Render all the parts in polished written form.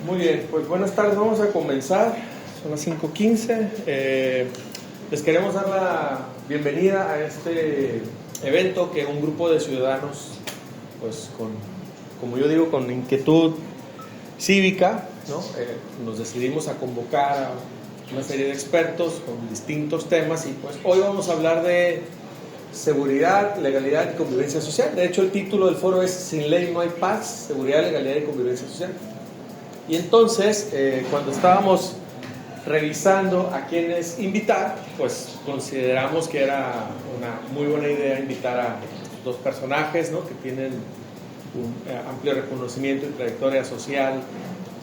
Muy bien, pues buenas tardes, vamos a comenzar, son las 5:15. Les queremos dar la bienvenida a este evento que un grupo de ciudadanos, pues como yo digo, con inquietud cívica, ¿no? Nos decidimos a convocar a una serie de expertos con distintos temas y pues hoy vamos a hablar de seguridad, legalidad y convivencia social. De hecho, el título del foro es Sin ley no hay paz, seguridad, legalidad y convivencia social. Y entonces, cuando estábamos revisando a quienes invitar, pues consideramos que era una muy buena idea invitar a dos personajes, ¿no?, que tienen un amplio reconocimiento y trayectoria social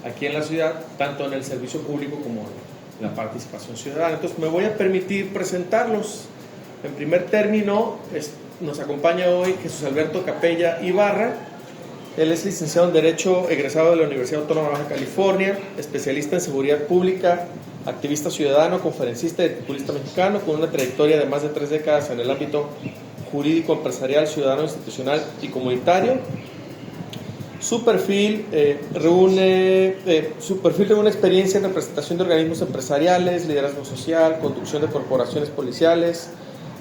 aquí en la ciudad, tanto en el servicio público como en la participación ciudadana. Entonces me voy a permitir presentarlos. En primer término, nos acompaña hoy Jesús Alberto Capella Ibarra. Él es licenciado en Derecho, egresado de la Universidad Autónoma de Baja California, especialista en seguridad pública, activista ciudadano, conferencista y articulista mexicano, con una trayectoria de más de 3 décadas en el ámbito jurídico, empresarial, ciudadano, institucional y comunitario. Su perfil reúne experiencia en representación de organismos empresariales, liderazgo social, conducción de corporaciones policiales,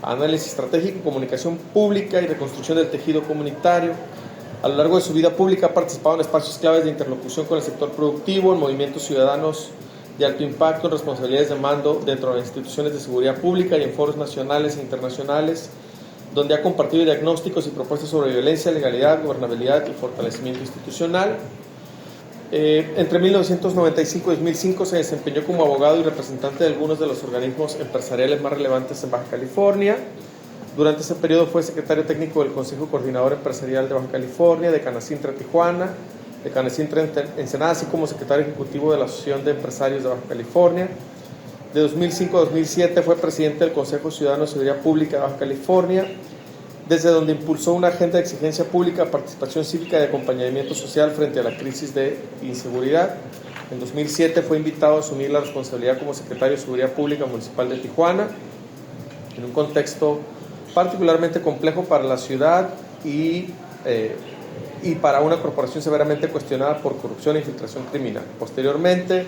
análisis estratégico, comunicación pública y reconstrucción del tejido comunitario. A lo largo de su vida pública ha participado en espacios claves de interlocución con el sector productivo, en movimientos ciudadanos de alto impacto, en responsabilidades de mando dentro de las instituciones de seguridad pública y en foros nacionales e internacionales, donde ha compartido diagnósticos y propuestas sobre violencia, legalidad, gobernabilidad y fortalecimiento institucional. Entre 1995 y 2005 se desempeñó como abogado y representante de algunos de los organismos empresariales más relevantes en Baja California. Durante ese periodo fue secretario técnico del Consejo Coordinador Empresarial de Baja California, de Canacintra Tijuana, de Canacintra Ensenada, así como secretario ejecutivo de la Asociación de Empresarios de Baja California. De 2005 a 2007 fue presidente del Consejo Ciudadano de Seguridad Pública de Baja California, desde donde impulsó una agenda de exigencia pública, participación cívica y acompañamiento social frente a la crisis de inseguridad. En 2007 fue invitado a asumir la responsabilidad como secretario de Seguridad Pública Municipal de Tijuana, en un contexto particularmente complejo para la ciudad y para una corporación severamente cuestionada por corrupción e infiltración criminal. Posteriormente,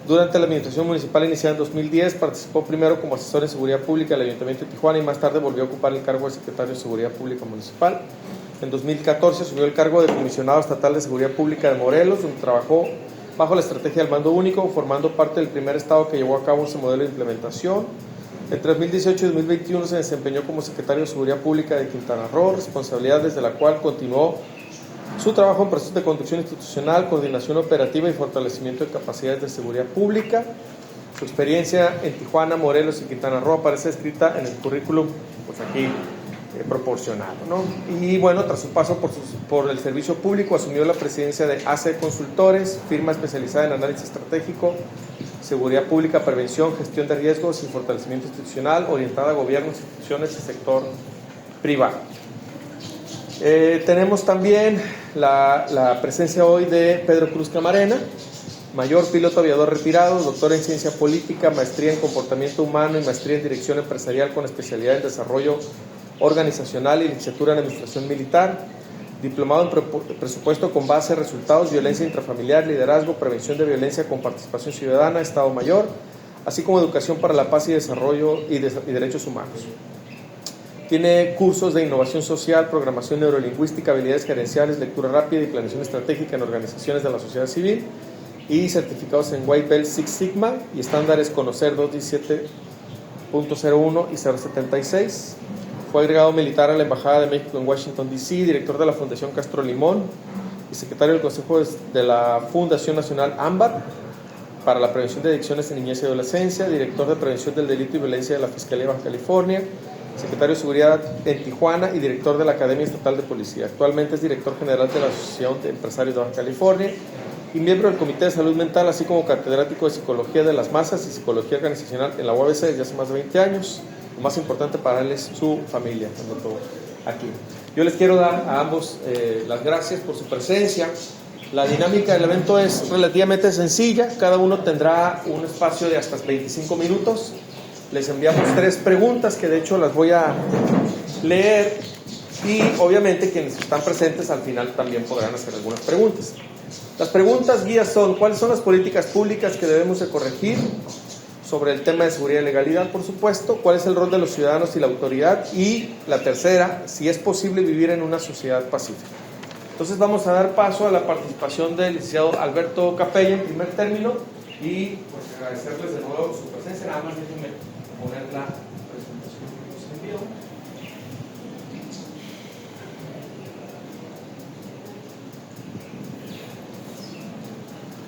durante la administración municipal iniciada en 2010, participó primero como asesor en seguridad pública del Ayuntamiento de Tijuana y más tarde volvió a ocupar el cargo de secretario de Seguridad Pública Municipal. En 2014 asumió el cargo de comisionado estatal de Seguridad Pública de Morelos, donde trabajó bajo la estrategia del mando único, formando parte del primer estado que llevó a cabo ese modelo de implementación. Entre 2018 y 2021 se desempeñó como secretario de Seguridad Pública de Quintana Roo, responsabilidad desde la cual continuó su trabajo en procesos de conducción institucional, coordinación operativa y fortalecimiento de capacidades de seguridad pública. Su experiencia en Tijuana, Morelos y Quintana Roo aparece escrita en el currículum, pues aquí proporcionado, ¿no? Y bueno, tras su paso por el servicio público, asumió la presidencia de AC Consultores, firma especializada en análisis estratégico, seguridad pública, prevención, gestión de riesgos y fortalecimiento institucional, orientada a gobiernos, instituciones y sector privado. Tenemos también la presencia hoy de Pedro Cruz Camarena, mayor piloto aviador retirado, doctor en ciencia política, maestría en comportamiento humano y maestría en dirección empresarial con especialidad en desarrollo organizacional y licenciatura en administración militar, diplomado en presupuesto con base en resultados, violencia intrafamiliar, liderazgo, prevención de violencia con participación ciudadana, Estado Mayor, así como educación para la paz y desarrollo y derechos humanos. Tiene cursos de innovación social, programación neurolingüística, habilidades gerenciales, lectura rápida y planeación estratégica en organizaciones de la sociedad civil y certificados en White Belt Six Sigma y estándares Conocer 217.01 y 076. Fue agregado militar a la Embajada de México en Washington, D.C., director de la Fundación Castro Limón y secretario del Consejo de la Fundación Nacional Ámbar para la Prevención de Adicciones en Niñez y Adolescencia, director de Prevención del Delito y Violencia de la Fiscalía de Baja California, secretario de Seguridad en Tijuana y director de la Academia Estatal de Policía. Actualmente es director general de la Asociación de Empresarios de Baja California y miembro del Comité de Salud Mental, así como catedrático de Psicología de las Masas y Psicología Organizacional en la UABC desde hace más de 20 años. Lo más importante para él es su familia, aquí. Yo les quiero dar a ambos las gracias por su presencia. La dinámica del evento es relativamente sencilla. Cada uno tendrá un espacio de hasta 25 minutos. Les enviamos 3 preguntas que de hecho las voy a leer y obviamente quienes están presentes al final también podrán hacer algunas preguntas. Las preguntas guías son: ¿cuáles son las políticas públicas que debemos de corregir? Sobre el tema de seguridad y legalidad, por supuesto. ¿Cuál es el rol de los ciudadanos y la autoridad? Y la tercera, si es posible vivir en una sociedad pacífica. Entonces vamos a dar paso a la participación del licenciado Alberto Capella en primer término, y pues agradecerles de nuevo su presencia. Nada más déjenme poner la presentación que nos envió.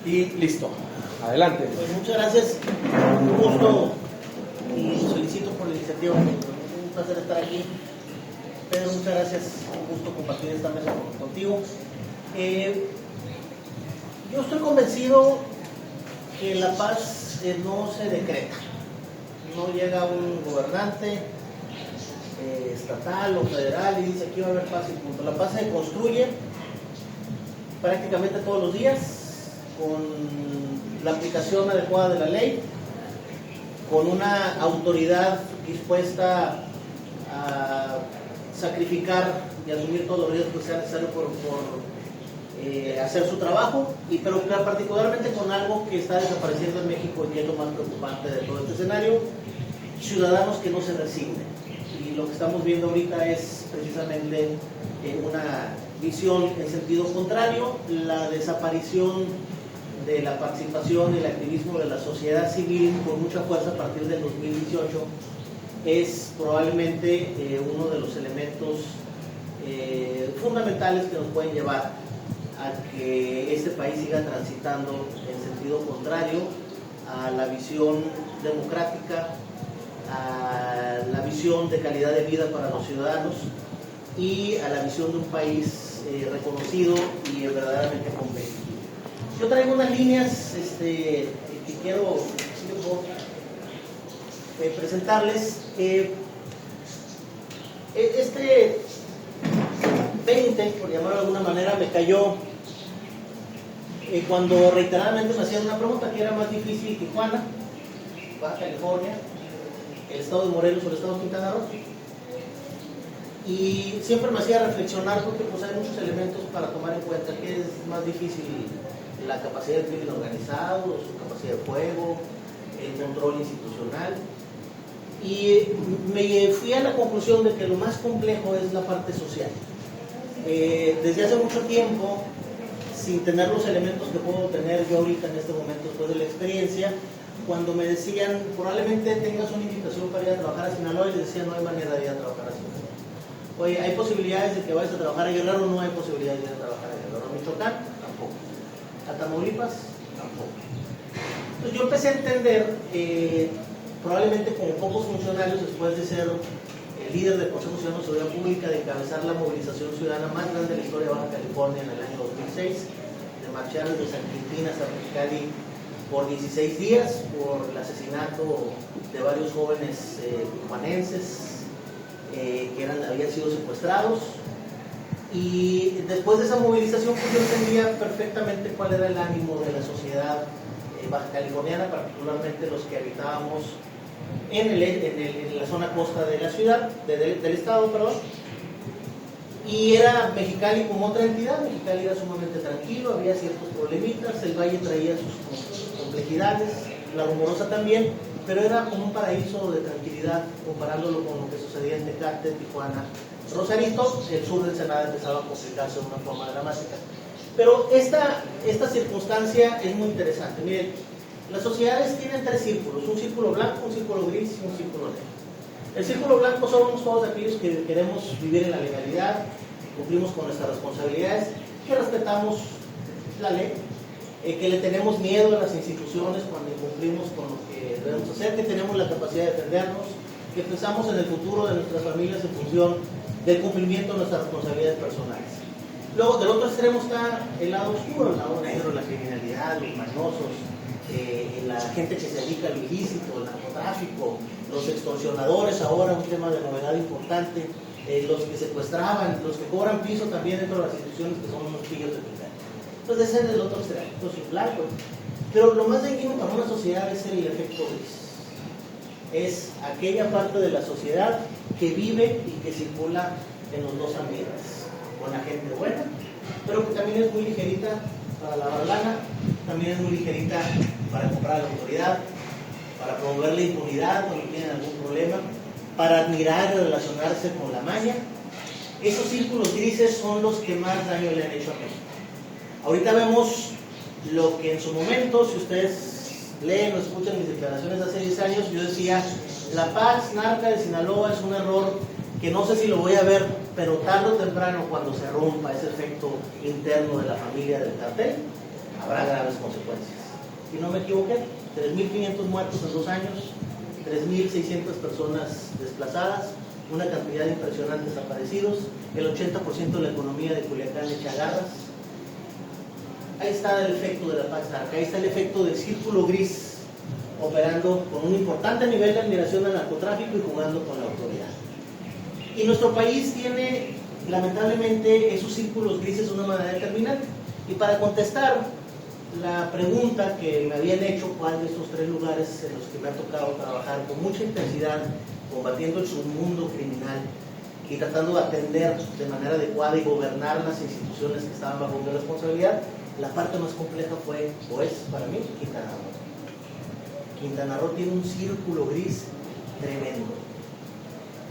Y listo. Adelante. Pues muchas gracias, un gusto y felicito por la iniciativa. Un placer estar aquí. Pedro, muchas gracias, un gusto compartir esta mesa contigo. Yo estoy convencido que la paz no se decreta. No llega un gobernante estatal o federal y dice aquí va a haber paz y punto. La paz se construye prácticamente todos los días con la aplicación adecuada de la ley, con una autoridad dispuesta a sacrificar y asumir todos los riesgos que sea necesario por hacer su trabajo, pero particularmente con algo que está desapareciendo en México y que es lo más preocupante de todo este escenario: ciudadanos que no se resignen. Y lo que estamos viendo ahorita es precisamente una visión en sentido contrario, la desaparición de la participación y el activismo de la sociedad civil con mucha fuerza a partir del 2018 es probablemente uno de los elementos fundamentales que nos pueden llevar a que este país siga transitando en sentido contrario a la visión democrática, a la visión de calidad de vida para los ciudadanos y a la visión de un país reconocido y verdaderamente competitivo. Yo traigo unas líneas que quiero presentarles. Este 20, por llamarlo de alguna manera, me cayó cuando reiteradamente me hacían una pregunta: que era más difícil Tijuana, Baja California, el estado de Morelos o el estado de Quintana Roo. Y siempre me hacía reflexionar porque pues hay muchos elementos para tomar en cuenta. ¿Qué es más difícil? La capacidad del crimen organizado, su capacidad de fuego, el control institucional. Y me fui a la conclusión de que lo más complejo es la parte social. Desde hace mucho tiempo, sin tener los elementos que puedo tener yo ahorita en este momento después de la experiencia, cuando me decían probablemente tengas una invitación para ir a trabajar a Sinaloa, y les decía no hay manera de ir a trabajar a Sinaloa. Oye, ¿hay posibilidades de que vayas a trabajar a Guerrero? No hay posibilidades de ir a trabajar a Guerrero. ¿A Michoacán? Tampoco. ¿A Tamaulipas? Tampoco. Entonces yo empecé a entender, probablemente como pocos funcionarios, después de ser el líder del Consejo Ciudadano de Seguridad Pública, de encabezar la movilización ciudadana más grande de la historia de Baja California en el año 2006, de marchar desde San Quintín hasta Mexicali por 16 días por el asesinato de varios jóvenes tijuanenses que habían sido secuestrados. Y después de esa movilización, pues yo entendía perfectamente cuál era el ánimo de la sociedad baja californiana, particularmente los que habitábamos en la zona costa de la ciudad, del estado, perdón. Y era Mexicali como otra entidad. Mexicali era sumamente tranquilo, había ciertos problemitas, el valle traía sus complejidades, la Rumorosa también, pero era como un paraíso de tranquilidad comparándolo con lo que sucedía en Tecate, Tijuana, Rosarito. El sur de Ensenada empezaba a complicarse de una forma dramática. Pero esta circunstancia es muy interesante. Miren, las sociedades tienen tres círculos: un círculo blanco, un círculo gris y un círculo negro. El círculo blanco somos todos aquellos que queremos vivir en la legalidad, cumplimos con nuestras responsabilidades, que respetamos la ley, que le tenemos miedo a las instituciones cuando incumplimos con lo que debemos hacer, que tenemos la capacidad de defendernos, que pensamos en el futuro de nuestras familias en función del cumplimiento de nuestras responsabilidades personales. Luego, del otro extremo está el lado oscuro, el lado negro, la criminalidad, los mañosos, la gente que se dedica al ilícito, el narcotráfico, los extorsionadores, ahora un tema de novedad importante, los que secuestraban, los que cobran piso también dentro de las instituciones, que son unos pillos de primera. Entonces ese es el otro extremo, entonces blanco. Pero lo más dañino para una sociedad es el efecto gris. Es aquella parte de la sociedad que vive y que circula en los dos ambientes, con la gente buena, pero que también es muy ligerita para lavar lana, también es muy ligerita para comprar a la autoridad, para promover la impunidad cuando tienen algún problema, para admirar y relacionarse con la maña. Esos círculos grises son los que más daño le han hecho a México. Ahorita vemos lo que en su momento, si ustedes leen o escuchan mis declaraciones de hace 10 años, yo decía, la Pax Narca de Sinaloa es un error que no sé si lo voy a ver, pero tarde o temprano, cuando se rompa ese efecto interno de la familia del cartel, habrá graves consecuencias. Y no me equivoqué, 3.500 muertos en 2 años, 3.600 personas desplazadas, una cantidad impresionante de desaparecidos, el 80% de la economía de Culiacán echa garras. Ahí está el efecto de la Pax Narca, ahí está el efecto del círculo gris, operando con un importante nivel de admiración al narcotráfico y jugando con la autoridad. Y nuestro país tiene, lamentablemente, esos círculos grises de una manera determinante. Y para contestar la pregunta que me habían hecho, cuál de estos 3 lugares en los que me ha tocado trabajar con mucha intensidad, combatiendo el submundo criminal y tratando de atender de manera adecuada y gobernar las instituciones que estaban bajo mi responsabilidad, la parte más compleja fue, o es para mí, Quintana Roo. Quintana Roo tiene un círculo gris tremendo.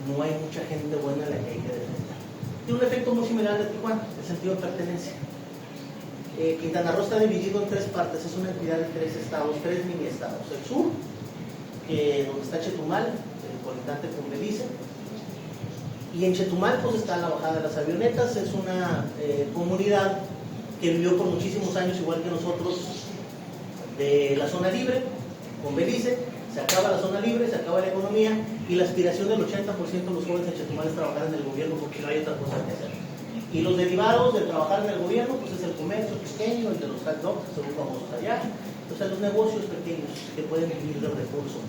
No hay mucha gente buena a la que hay que defender. Tiene un efecto muy similar al de Tijuana, el sentido de pertenencia. Quintana Roo está dividido en 3 partes, es una entidad de 3 estados, 3 mini estados. El sur, donde está Chetumal, el colindante con Belice, y en Chetumal pues está la bajada de las avionetas, es una comunidad que vivió por muchísimos años, igual que nosotros, de la zona libre, con Belice. Se acaba la zona libre, se acaba la economía, y la aspiración del 80% de los jóvenes en Chetumal es trabajar en el gobierno, porque no hay otra cosa que hacer. Y los derivados de trabajar en el gobierno, pues es el comercio pequeño, el de los hot dogs, que son muy famosos allá, o sea, los negocios pequeños que pueden vivir del recurso.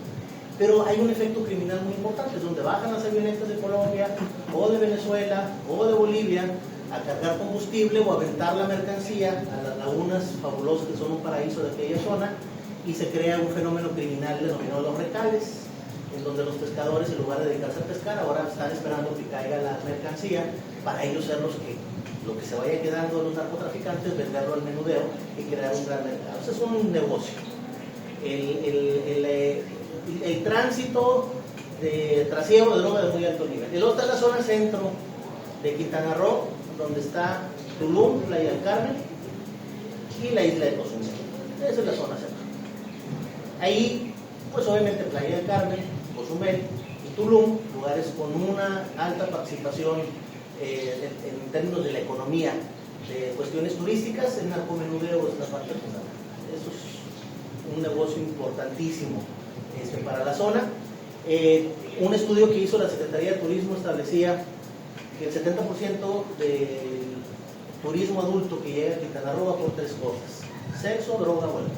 Pero hay un efecto criminal muy importante, es donde bajan las avionetas de Colombia, o de Venezuela, o de Bolivia, a cargar combustible o a aventar la mercancía a las lagunas fabulosas que son un paraíso de aquella zona, y se crea un fenómeno criminal denominado los recales, en donde los pescadores, en lugar de dedicarse a pescar, ahora están esperando que caiga la mercancía para ellos ser los que, lo que se vaya quedando de los narcotraficantes, venderlo al menudeo y crear un gran mercado. Eso es un negocio. El tránsito de trasiego de droga de muy alto nivel. El otro es la zona centro de Quintana Roo, donde está Tulum, Playa del Carmen y la isla de Cozumel. Esa es la zona centro. Ahí, pues obviamente Playa del Carmen, Cozumel y Tulum, lugares con una alta participación en términos de la economía, de cuestiones turísticas, el narcomenudeo es la parte fundamental. Eso es un negocio importantísimo para la zona. Un estudio que hizo la Secretaría de Turismo establecía que el 70% del turismo adulto que llega a Quintana Roo va por 3 cosas: sexo, droga o alcohol.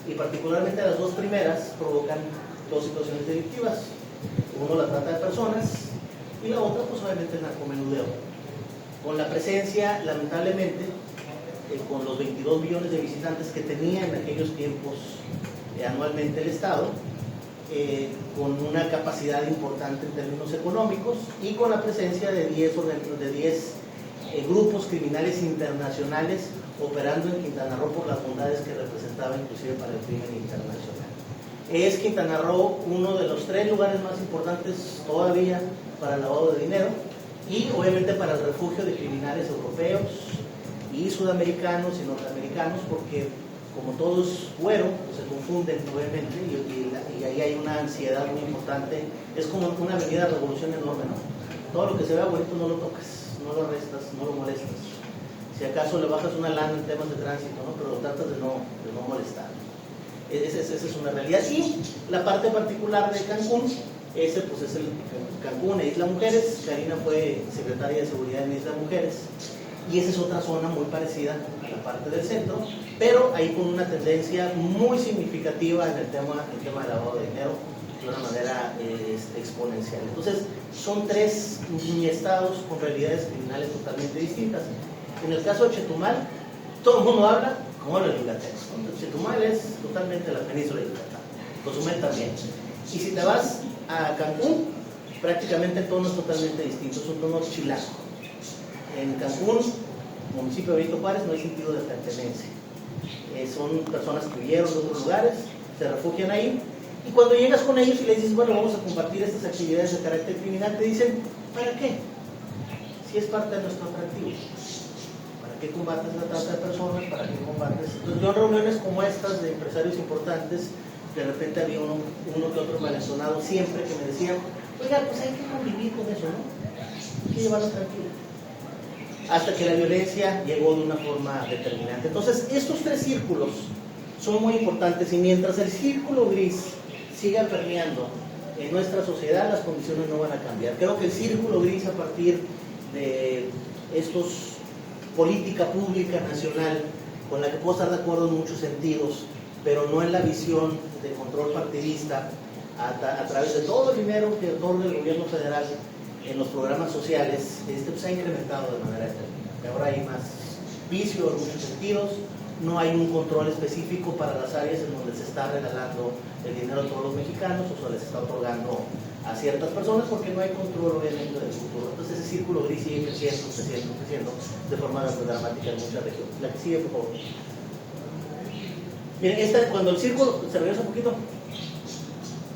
Y particularmente las 2 primeras provocan 2 situaciones delictivas. Uno, la trata de personas, y la otra, pues obviamente el narcomenudeo. Con la presencia, lamentablemente, con los 22 millones de visitantes que tenía en aquellos tiempos anualmente el Estado, con una capacidad importante en términos económicos, y con la presencia de 10 grupos criminales internacionales operando en Quintana Roo por las bondades que representaba inclusive para el crimen internacional. Es Quintana Roo uno de los 3 lugares más importantes todavía para el lavado de dinero, y obviamente para el refugio de criminales europeos y sudamericanos y norteamericanos, porque como todo es güero, pues se confunden obviamente, y ahí hay una ansiedad muy importante. Es como una avenida revolución enorme, ¿no? Todo lo que se vea bonito no lo tocas, no lo arrestas, no lo molestas. Si acaso le bajas una lana en temas de tránsito, ¿no? Pero tratas de no molestar. Esa es una realidad. Y la parte particular de Cancún, ese pues es el Cancún e Isla Mujeres. Karina fue secretaria de Seguridad en Isla Mujeres, y esa es otra zona muy parecida a la parte del centro, pero ahí con una tendencia muy significativa en el tema del lavado de dinero de una manera exponencial. Entonces son 3 mini estados con realidades criminales totalmente distintas. En el caso de Chetumal, todo el mundo habla como los yucatecos, ¿no? Chetumal es totalmente la península de Yucatán, Cozumel también. Y si te vas a Cancún, prácticamente el tono es totalmente distinto, es un tono chilango. En Cancún, municipio de Benito Juárez no hay sentido de pertenencia. Son personas que huyeron de otros lugares, se refugian ahí, y cuando llegas con ellos y les dices, bueno, vamos a compartir estas actividades de carácter criminal, te dicen, ¿para qué? Si es parte de nuestro atractivo. ¿Para qué combates la trata de personas? ¿Para qué combates? Entonces, yo en reuniones como estas de empresarios importantes, de repente había uno que otro malentonado siempre que me decían, oiga, pues hay que convivir con eso, ¿no? Hay que llevarlo tranquilo. Hasta que la violencia llegó de una forma determinante. Entonces, estos tres círculos son muy importantes, y mientras el círculo gris siga permeando en nuestra sociedad, las condiciones no van a cambiar. Creo que el círculo gris, a partir de estos política pública nacional, con la que puedo estar de acuerdo en muchos sentidos, pero no en la visión de control partidista, a través de todo el dinero que otorga el gobierno federal en los programas sociales, pues ha incrementado de manera determinante. Ahora hay más vicio en muchos sentidos, no hay un control específico para las áreas en donde se está regalando el dinero a todos los mexicanos, o se les está otorgando a ciertas personas, porque no hay control obviamente del futuro. Entonces ese círculo gris sigue creciendo de forma dramática en muchas regiones. La que sigue, por favor. Miren, cuando el círculo, se regresa un poquito,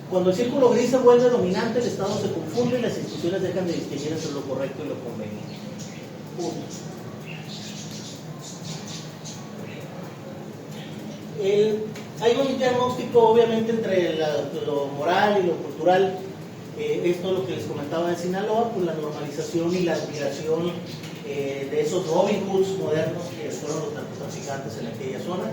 cuando el círculo gris se vuelve dominante, el Estado se confunde y las instituciones dejan de distinguir entre lo correcto y lo conveniente. Hay un diagnóstico obviamente entre lo moral y lo cultural. Esto es lo que les comentaba en Sinaloa, pues la normalización y la admiración de esos Robin Hoods modernos que fueron los narcotraficantes en aquella zona.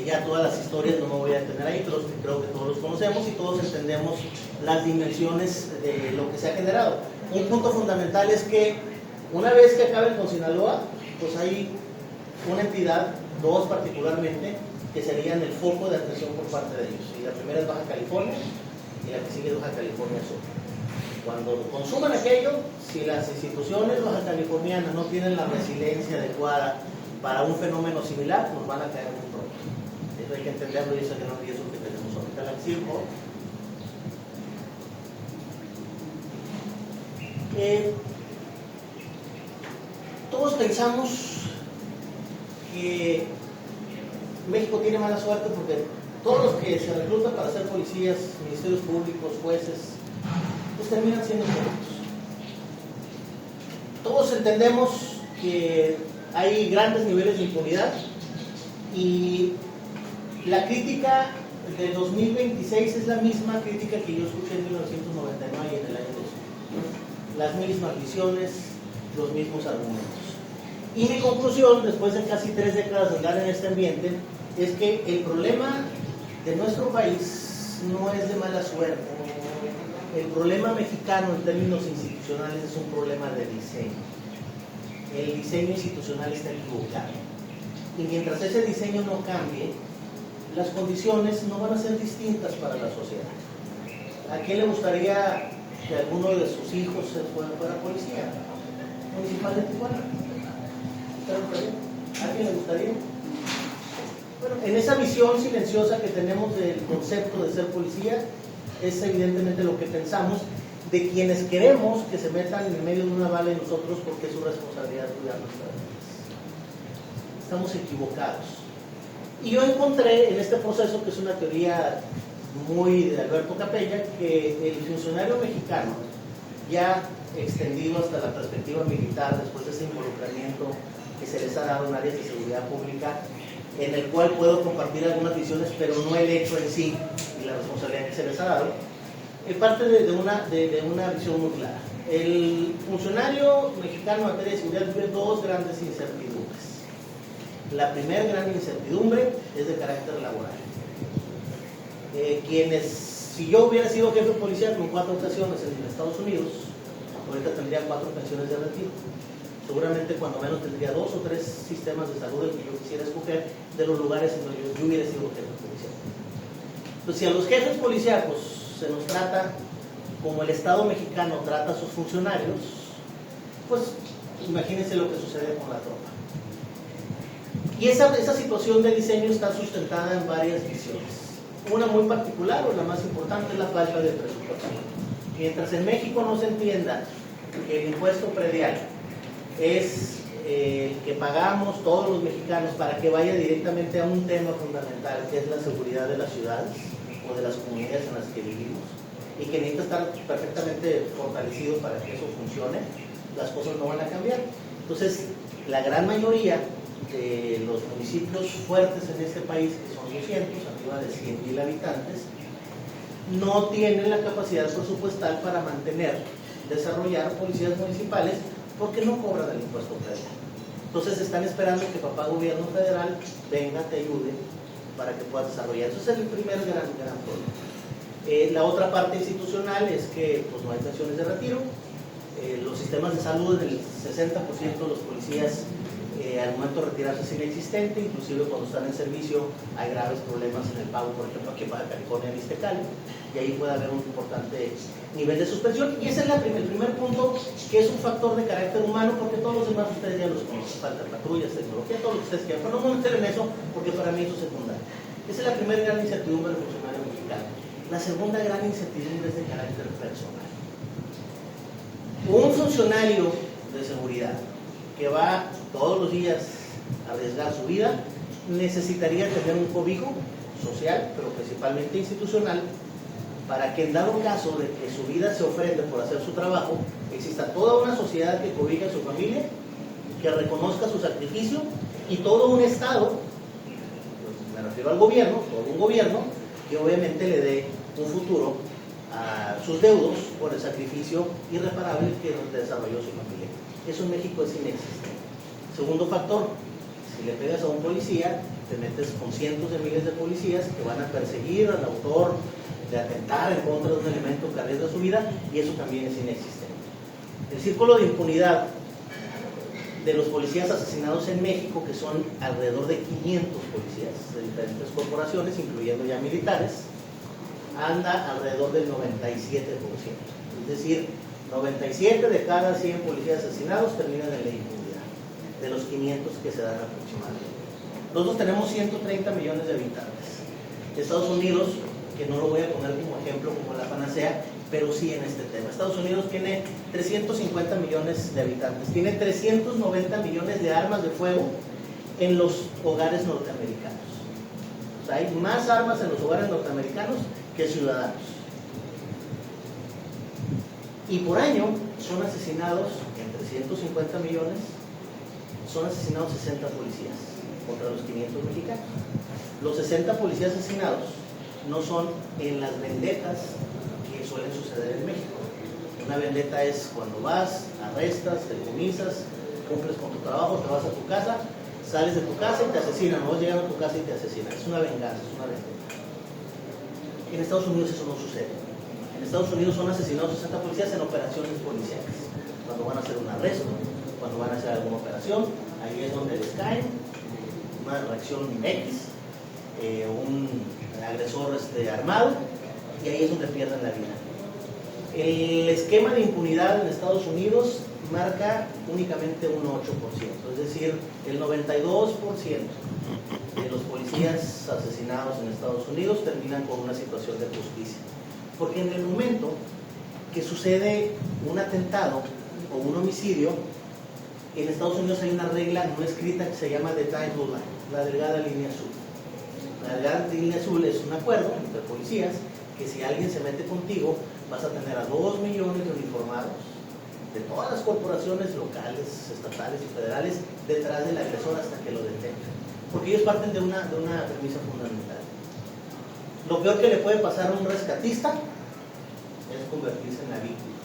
Ya todas las historias no me voy a detener ahí, pero creo que todos los conocemos y todos entendemos las dimensiones de lo que se ha generado. Un punto fundamental es que una vez que acaben con Sinaloa, pues hay una entidad, dos particularmente, que serían el foco de atención por parte de ellos. Y la primera es Baja California, y la que sigue es Baja California Sur. Cuando consuman aquello, si las instituciones baja californianas no tienen la resiliencia adecuada para un fenómeno similar, nos van a caer muy pronto. Eso hay que entenderlo, y ese es el gran riesgo que tenemos ahorita en el circo. Todos pensamos que México tiene mala suerte porque todos los que se reclutan para ser policías, ministerios públicos, jueces, pues terminan siendo corruptos. Todos entendemos que hay grandes niveles de impunidad, y la crítica de 2026 es la misma crítica que yo escuché en 1999 y en el año 2000. Las mismas visiones, los mismos argumentos. Y mi conclusión, después de casi 3 décadas de andar en este ambiente, es que el problema de nuestro país no es de mala suerte. El problema mexicano en términos institucionales es un problema de diseño. El diseño institucional está equivocado. Y mientras ese diseño no cambie, las condiciones no van a ser distintas para la sociedad. ¿A quién le gustaría que alguno de sus hijos fuera policía municipal de Tijuana? ¿A quién le gustaría? Bueno, en esa visión silenciosa que tenemos del concepto de ser policía, es evidentemente lo que pensamos de quienes queremos que se metan en medio de una bala en nosotros, porque es su responsabilidad cuidar nuestras vidas. Estamos equivocados. Y yo encontré en este proceso, que es una teoría muy de Alberto Capella, que el funcionario mexicano, ya extendido hasta la perspectiva militar, después de ese involucramiento que se les ha dado en áreas de seguridad pública, en el cual puedo compartir algunas visiones, pero no el hecho en sí y la responsabilidad que se les ha dado, parte de una visión muy clara. El funcionario mexicano en materia de seguridad vive dos grandes incertidumbres. La primera gran incertidumbre es de carácter laboral. Si yo hubiera sido jefe de policía con 4 ocasiones en Estados Unidos, ahorita tendría 4 pensiones de retiro. Seguramente cuando menos tendría 2 o 3 sistemas de salud el que yo quisiera escoger de los lugares en donde yo hubiera sido jefe de policía. Entonces, si a los jefes policíacos se nos trata como el Estado mexicano trata a sus funcionarios, pues imagínense lo que sucede con la tropa. Y esa situación de diseño está sustentada en varias visiones. Una muy particular, o la más importante, es la falta de presupuesto. Mientras en México no se entienda que el impuesto predial es que pagamos todos los mexicanos para que vaya directamente a un tema fundamental, que es la seguridad de las ciudades o de las comunidades en las que vivimos, y que necesita estar perfectamente fortalecido para que eso funcione, las cosas no van a cambiar. Entonces, la gran mayoría de los municipios fuertes en este país, que son 200, arriba de 100,000 habitantes, no tienen la capacidad presupuestal para desarrollar policías municipales, porque no cobran el impuesto federal. Entonces están esperando que papá gobierno federal venga, te ayude para que puedas desarrollar. Eso es el primer gran problema. La otra parte institucional es que pues, no hay pensiones de retiro. Los sistemas de salud, el 60% de los policías al momento de retirarse es inexistente, inclusive cuando están en servicio hay graves problemas en el pago, por ejemplo, aquí en Baja California, en Iztecali, y ahí puede haber un importante nivel de suspensión. Y ese es el primer punto, que es un factor de carácter humano, porque todos los demás ustedes ya los conocen, falta patrullas, tecnología, todo lo que ustedes quieran, pero no me voy a meter en eso, porque para mí eso es secundario. Esa es la primera gran incertidumbre del funcionario mexicano. La segunda gran incertidumbre es de carácter personal. Un funcionario de seguridad que va todos los días a arriesgar su vida, necesitaría tener un cobijo social, pero principalmente institucional, para que en dado caso de que su vida se ofrende por hacer su trabajo, exista toda una sociedad que cobije a su familia, que reconozca su sacrificio, y todo un Estado, me refiero al gobierno, todo un gobierno, que obviamente le dé un futuro a sus deudos por el sacrificio irreparable que desarrolló su familia. Eso en México es inexistente. Segundo factor, si le pegas a un policía, te metes con cientos de miles de policías que van a perseguir al autor de atentar en contra de un elemento que arriesga su vida, y eso también es inexistente. El círculo de impunidad de los policías asesinados en México, que son alrededor de 500 policías de diferentes corporaciones, incluyendo ya militares, anda alrededor del 97%. Es decir, 97 de cada 100 policías asesinados terminan en la impunidad, de los 500 que se dan aproximadamente. Nosotros tenemos 130 millones de habitantes. Estados Unidos, que no lo voy a poner como ejemplo, como la panacea, pero sí en este tema. Estados Unidos tiene 350 millones de habitantes, tiene 390 millones de armas de fuego en los hogares norteamericanos. O sea, hay más armas en los hogares norteamericanos que ciudadanos. Y por año son asesinados, entre 150 millones, son asesinados 60 policías contra los 500 mexicanos. Los 60 policías asesinados no son en las vendetas que suelen suceder en México. Una vendetta es cuando vas, arrestas, te decomisas, cumples con tu trabajo, te vas a tu casa, sales de tu casa y te asesinan, o vas llegando a tu casa y te asesinan. Es una venganza, es una vendetta. En Estados Unidos eso no sucede. En Estados Unidos son asesinados 60 policías en operaciones policiales. Cuando van a hacer un arresto, cuando van a hacer alguna operación, ahí es donde les caen una reacción X, un agresor armado, y ahí es donde pierden la vida. El esquema de impunidad en Estados Unidos marca únicamente un 8%, es decir, el 92% de los policías asesinados en Estados Unidos terminan con una situación de justicia. Porque en el momento que sucede un atentado o un homicidio, en Estados Unidos hay una regla no escrita que se llama the time blue line, la delgada línea azul. La delgada línea azul es un acuerdo entre policías que si alguien se mete contigo, vas a tener a 2 millones de uniformados de todas las corporaciones locales, estatales y federales detrás del agresor hasta que lo detengan. Porque ellos parten de una premisa fundamental. Lo peor que le puede pasar a un rescatista es convertirse en la víctima.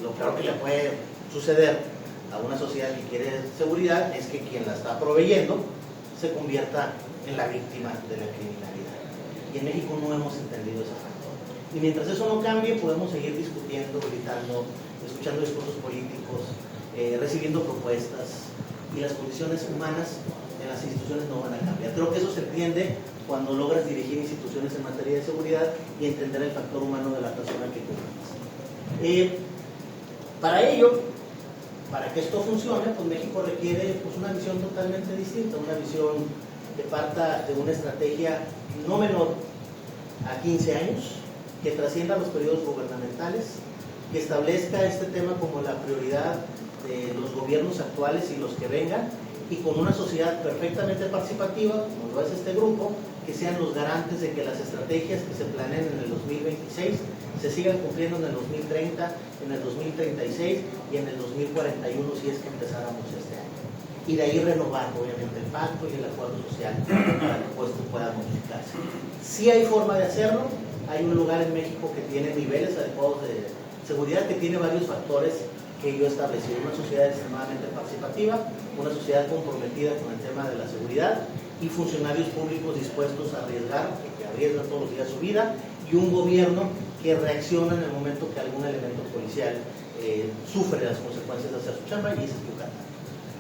Lo peor que le puede suceder a una sociedad que quiere seguridad es que quien la está proveyendo se convierta en la víctima de la criminalidad. Y en México no hemos entendido ese factor. Y mientras eso no cambie, podemos seguir discutiendo, gritando, escuchando discursos políticos, recibiendo propuestas, y las condiciones humanas en las instituciones no van a cambiar. Creo que eso se entiende cuando logras dirigir instituciones en materia de seguridad y entender el factor humano de la persona que conoces. Para ello, para que esto funcione, pues México requiere pues, una visión totalmente distinta, una visión que parta de una estrategia no menor a 15 años, que trascienda los periodos gubernamentales, que establezca este tema como la prioridad de los gobiernos actuales y los que vengan, y con una sociedad perfectamente participativa, como lo es este grupo, que sean los garantes de que las estrategias que se planeen en el 2026 se sigan cumpliendo en el 2030, en el 2036 y en el 2041, si es que empezáramos este año. Y de ahí renovar, obviamente, el pacto y el acuerdo social para que esto pueda modificarse. Sí hay forma de hacerlo. Hay un lugar en México que tiene niveles adecuados de seguridad, que tiene varios factores que yo establecí. Una sociedad extremadamente participativa, una sociedad comprometida con el tema de la seguridad y funcionarios públicos dispuestos a arriesgar, que arriesgan todos los días su vida, y un gobierno que reacciona en el momento que algún elemento policial sufre las consecuencias de hacer su chamba, y ese es Yucatán.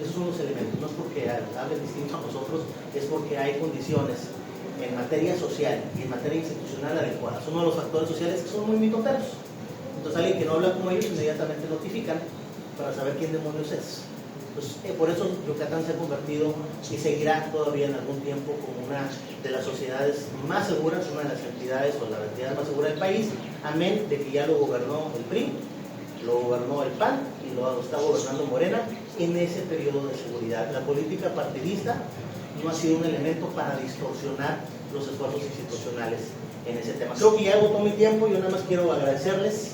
Esos son los elementos, no es porque hablen distinto a nosotros, es porque hay condiciones en materia social y en materia institucional adecuadas. Uno de los factores sociales que son muy mitoteros. Entonces alguien que no habla como ellos inmediatamente notifican para saber quién demonios es. Entonces, por eso Yucatán se ha convertido y seguirá todavía en algún tiempo como una de las sociedades más seguras, una de las entidades o la entidad más segura del país, amén de que ya lo gobernó el PRI, lo gobernó el PAN y lo está gobernando Morena en ese periodo de seguridad. La política partidista no ha sido un elemento para distorsionar los esfuerzos institucionales en ese tema. Creo que ya agotó mi tiempo. Yo nada más quiero agradecerles.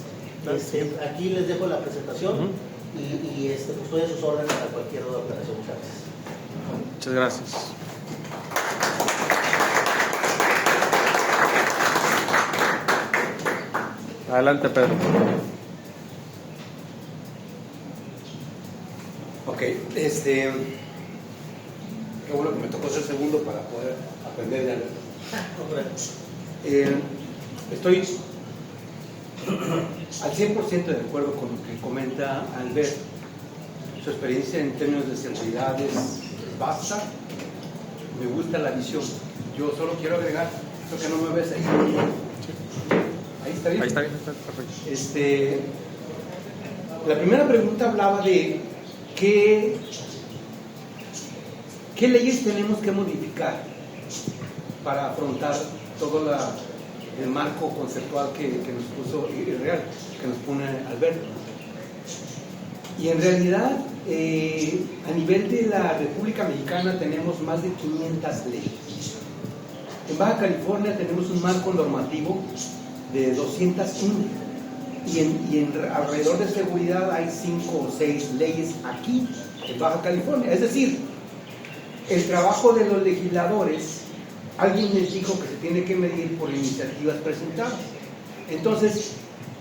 Aquí les dejo la presentación y pues estoy a sus órdenes para cualquier otra operación. Muchas gracias. Muchas gracias. Adelante, Pedro. Ok, qué bueno que me tocó ser segundo para poder aprender de algo. Estoy al 100% de acuerdo con lo que comenta Albert. Su experiencia en términos de seguridad es vasta. Me gusta la visión. Yo solo quiero agregar, lo que no me ves ahí. Ahí está bien. Ahí está bien, perfecto. La primera pregunta hablaba de qué leyes tenemos que modificar para afrontar todo el marco conceptual que nos puso Irreal, que nos pone Alberto. Y en realidad, a nivel de la República Mexicana tenemos más de 500 leyes. En Baja California tenemos un marco normativo de 201 y alrededor de seguridad hay 5 o 6 leyes aquí en Baja California. Es decir, el trabajo de los legisladores, alguien les dijo que se tiene que medir por iniciativas presentadas. Entonces,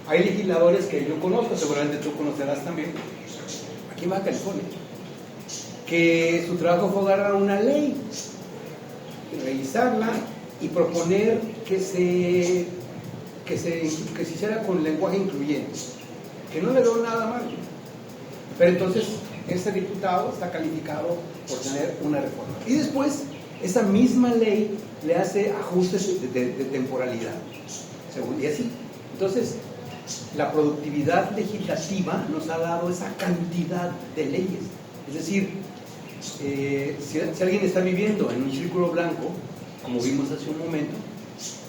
hay legisladores que yo conozco, seguramente tú conocerás también, aquí en Baja California, que su trabajo fue agarrar una ley, revisarla y proponer que se hiciera con lenguaje incluyente, que no le veo nada malo. Pero entonces, ese diputado está calificado por tener una reforma. Y después, esa misma ley le hace ajustes de temporalidad. Y así. Entonces, la productividad legislativa nos ha dado esa cantidad de leyes. Es decir, si alguien está viviendo en un círculo blanco, como vimos hace un momento,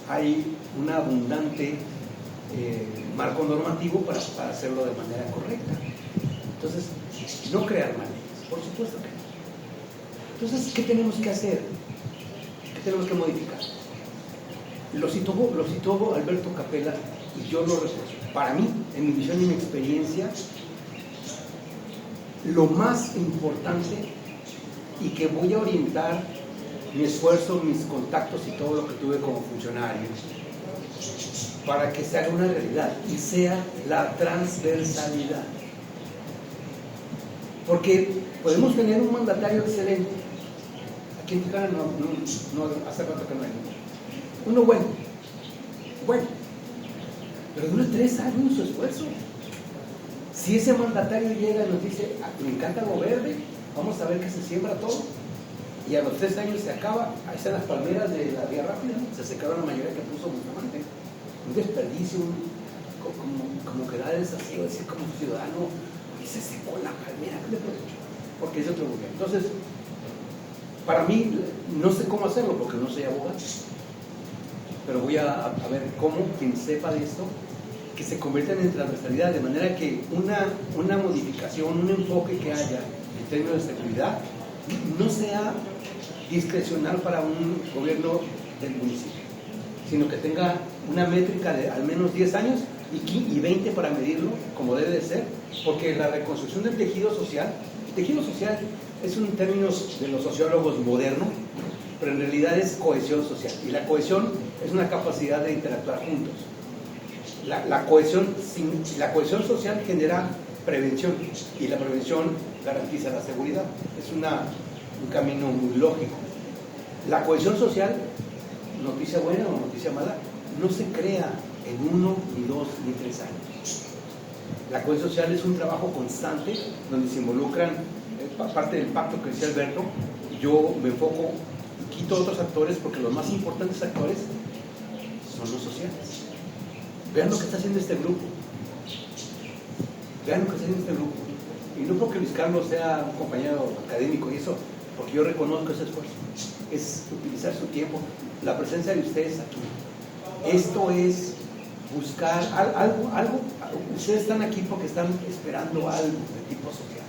hay un abundante marco normativo para hacerlo de manera correcta. Entonces, no crear más leyes, por supuesto que no. Entonces, ¿qué tenemos que hacer? ¿Qué tenemos que modificar? Lo citó Alberto Capella y yo lo refuerzo. Para mí, en mi visión y mi experiencia, lo más importante y que voy a orientar mi esfuerzo, mis contactos y todo lo que tuve como funcionario para que se haga una realidad y sea la transversalidad. Porque podemos tener un mandatario excelente. Aquí en Tijuana no, hace rato que no hay uno bueno, pero dura 3 años su esfuerzo. Si ese mandatario llega y nos dice, me encanta lo verde, vamos a ver que se siembra todo, y a los 3 años se acaba, ahí están las palmeras de la vía rápida, se secaron la mayoría que puso Bustamante. Un desperdicio, como que da el desafío, decir como ciudadano, y se secó la palmera, porque es otro gobierno. Entonces, para mí, no sé cómo hacerlo porque no soy abogado, pero voy a ver cómo quien sepa de esto que se conviertan en transversalidad, de manera que una modificación, un enfoque que haya en términos de seguridad no sea discrecional para un gobierno del municipio, sino que tenga una métrica de al menos 10 años y 20 para medirlo como debe de ser, porque la reconstrucción del tejido social, el tejido social es un término de los sociólogos moderno, pero en realidad es cohesión social, y la cohesión es una capacidad de interactuar juntos. La cohesión social genera prevención, y la prevención garantiza la seguridad. Es un camino muy lógico. La cohesión social, noticia buena o noticia mala, no se crea en 1, ni 2, ni 3 años. La cohesión social es un trabajo constante donde se involucran parte del pacto que decía Alberto. Yo me enfoco y quito otros actores porque los más importantes actores son los sociales. Vean lo que está haciendo este grupo. Vean lo que está haciendo este grupo. Y no porque Luis Carlos sea un compañero académico y eso, porque yo reconozco ese esfuerzo. Es utilizar su tiempo, la presencia de ustedes aquí. Esto es buscar algo. Ustedes están aquí porque están esperando algo de tipo social.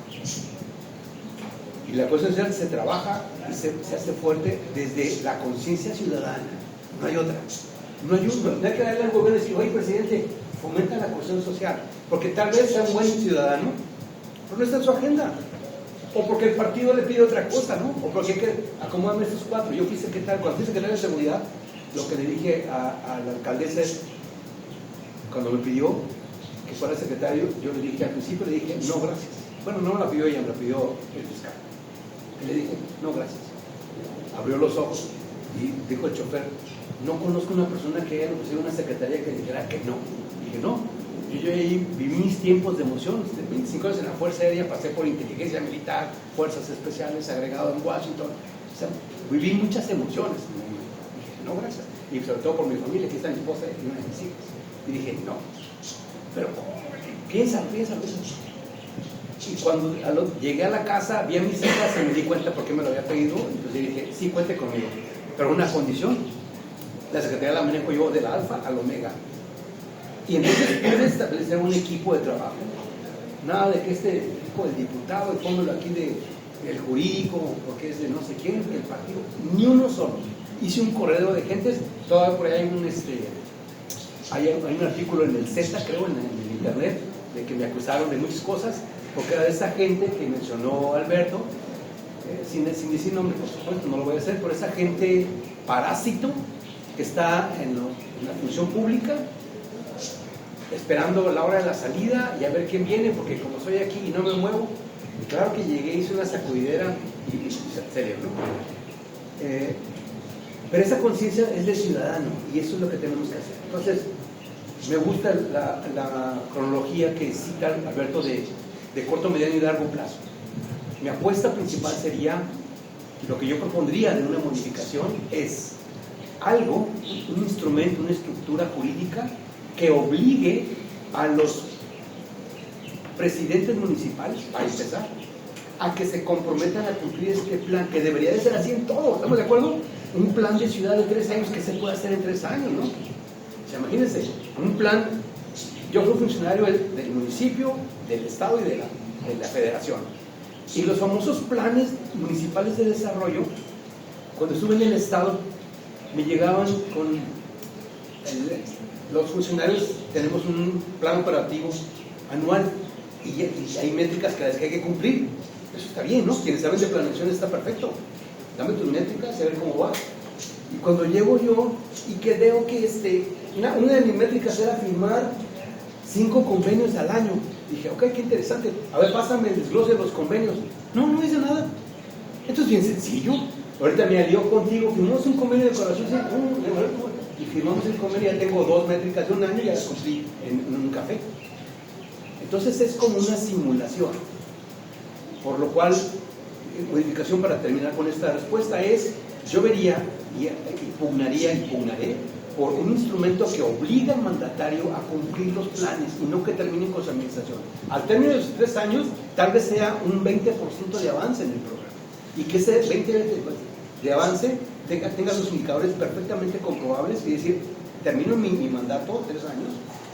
Y la cohesión social se trabaja y se hace fuerte desde la conciencia ciudadana. No hay otra. No hay que darle al gobierno y decir, oye, presidente, fomenta la cohesión social. Porque tal vez sea un buen ciudadano, pero no está en su agenda. O porque el partido le pide otra cosa, ¿no? O porque hay que acomodarme estos 4. Yo fui secretario, cuando fui secretario de seguridad, lo que le dije a la alcaldesa es, cuando me pidió que fuera secretario, yo le dije, al principio le dije, no, gracias. Bueno, no me la pidió ella, me la pidió el fiscal. Y le dije, no, gracias. Abrió los ojos y dijo el chofer, no conozco una persona que haya ofrecido una secretaría que dijera que no. Dije, no. Yo ahí viví mis tiempos de emoción. 25 años en la Fuerza Aérea, pasé por inteligencia militar, fuerzas especiales, agregado en Washington. O sea, viví muchas emociones. Dije, no, gracias. Y sobre todo por mi familia, aquí está mi esposa y una de mis hijas. Y dije, no. Pero piénsalo. Y cuando llegué a la casa, vi a mis hijas y me di cuenta por qué me lo había pedido. Entonces dije, sí, cuente conmigo. Pero una condición. La secretaría la manejo yo del alfa al omega. Y entonces pude establecer un equipo de trabajo. Nada de que este equipo del diputado, y póngalo aquí del jurídico, porque es de no sé quién, del partido. Ni uno solo. Hice un corredor de gentes. Todavía por ahí hay un artículo en el Z, creo, en el internet, de que me acusaron de muchas cosas, porque era de esa gente que mencionó Alberto, sin decir nombre, por supuesto, no lo voy a hacer, pero esa gente parásito que está en la función pública, esperando la hora de la salida y a ver quién viene, porque como soy aquí y no me muevo, y claro que llegué, hice una sacudidera y serio, ¿no? Pero esa conciencia es de ciudadano y eso es lo que tenemos que hacer. Entonces, me gusta la cronología que cita Alberto de corto, mediano y largo plazo. Mi apuesta principal sería, lo que yo propondría de una modificación es algo, un instrumento, una estructura jurídica que obligue a los presidentes municipales, para empezar, a que se comprometan a cumplir este plan, que debería de ser así en todo, ¿estamos de acuerdo? Un plan de ciudad de 3 años que se puede hacer en 3 años, ¿no? O sea, imagínense, un plan, yo fui funcionario del municipio, del estado y de la federación, y los famosos planes municipales de desarrollo, cuando estuve en el estado, me llegaban con los funcionarios, tenemos un plan operativo anual y hay métricas que hay que cumplir. Eso está bien, ¿no? Quienes saben de planeación está perfecto. Dame tus métricas y a ver cómo va. Y cuando llego yo y que veo que una de mis métricas era firmar 5 convenios al año, dije, ok, qué interesante. A ver, pásame el desglose de los convenios. No hice nada. Esto es bien sencillo. Ahorita me alió contigo, firmamos un convenio de colaboración y firmamos el convenio, ya tengo 2 métricas de un año y ya las cumplí en un café. Entonces es como una simulación, por lo cual, modificación para terminar con esta respuesta es, yo vería y pugnaré por un instrumento que obliga al mandatario a cumplir los planes y no que terminen con su administración. Al término de los 3 años, tal vez sea un 20% de avance en el programa. Y que ese 20% de avance tenga los indicadores perfectamente comprobables y decir, termino mi mandato, 3 años,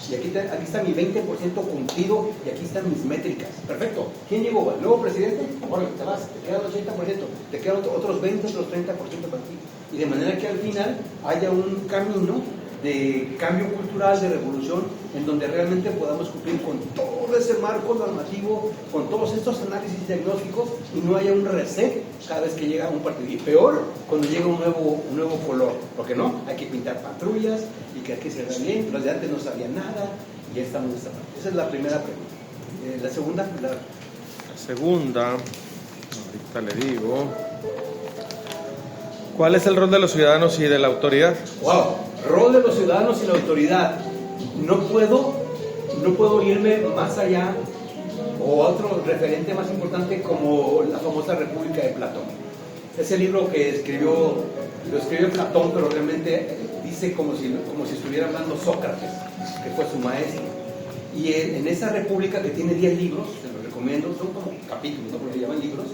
y aquí está mi 20% cumplido y aquí están mis métricas. Perfecto. ¿Quién llegó? ¿El nuevo presidente? Bueno, te vas, te quedan el 80%, te quedan otros 20, otros 30% para ti. Y de manera que al final haya un camino de cambio cultural, de revolución, en donde realmente podamos cumplir con todo ese marco normativo, con todos estos análisis diagnósticos y no haya un reset cada vez que llega un partido. Y peor, cuando llega un nuevo color, porque no, hay que pintar patrullas y que hay que cerrar bien, los de antes no sabían nada y ya estamos en esta parte. Esa es la primera pregunta. La segunda, ahorita le digo, ¿cuál es el rol de los ciudadanos y de la autoridad? Wow, rol de los ciudadanos y la autoridad. No puedo irme más allá o a otro referente más importante como la famosa República de Platón. Ese libro que lo escribió Platón, pero realmente dice como si estuviera hablando Sócrates, que fue su maestro. Y en esa República, que tiene 10 libros, se los recomiendo, son como capítulos, ¿no? Porque le llaman libros.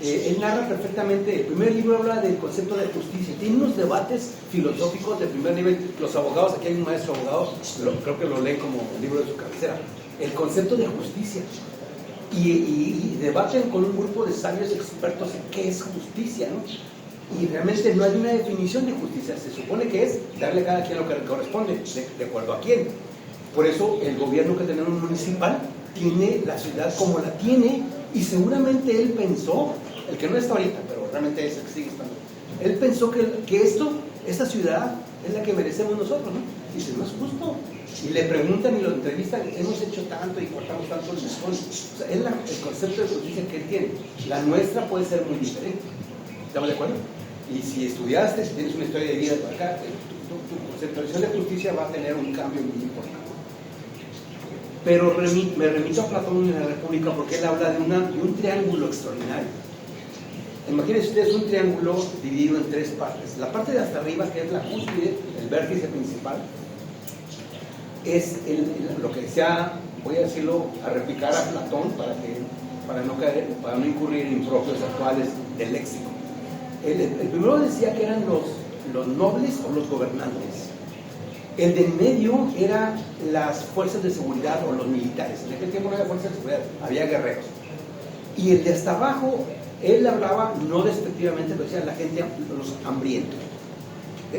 Él narra perfectamente. El primer libro habla del concepto de justicia, tiene unos debates filosóficos de primer nivel. Los abogados, aquí hay un maestro abogado, creo que lo lee como el libro de su cabecera, el concepto de justicia, y debaten con un grupo de sabios expertos en qué es justicia, ¿no? Y realmente no hay una definición de justicia. Se supone que es darle a cada quien lo que le corresponde, de acuerdo a quién. Por eso el gobierno que tenemos municipal tiene la ciudad como la tiene, y seguramente él pensó, el que no está ahorita, pero realmente es el que sigue estando, él pensó que esta ciudad es la que merecemos nosotros, ¿no? Y dice, no es justo. Y le preguntan y lo entrevistan, hemos hecho tanto y cortamos tanto el listón. O sea, es el concepto de justicia que él tiene. La nuestra puede ser muy diferente. ¿Estamos de acuerdo? Y si estudiaste, si tienes una historia de vida por acá, tu conceptualización de justicia va a tener un cambio muy importante. Pero me remito a Platón en la República porque él habla de un triángulo extraordinario. Imagínense ustedes un triángulo dividido en 3 partes. La parte de hasta arriba, que es la cúspide, el vértice principal, es lo que decía, voy a decirlo, a replicar a Platón para no incurrir en impropios actuales del léxico. El primero decía que eran los nobles o los gobernantes. El de en medio eran las fuerzas de seguridad o los militares. En aquel tiempo no había fuerzas de seguridad, había guerreros. Y el de hasta abajo, él hablaba no despectivamente, pero decía la gente, los hambrientos.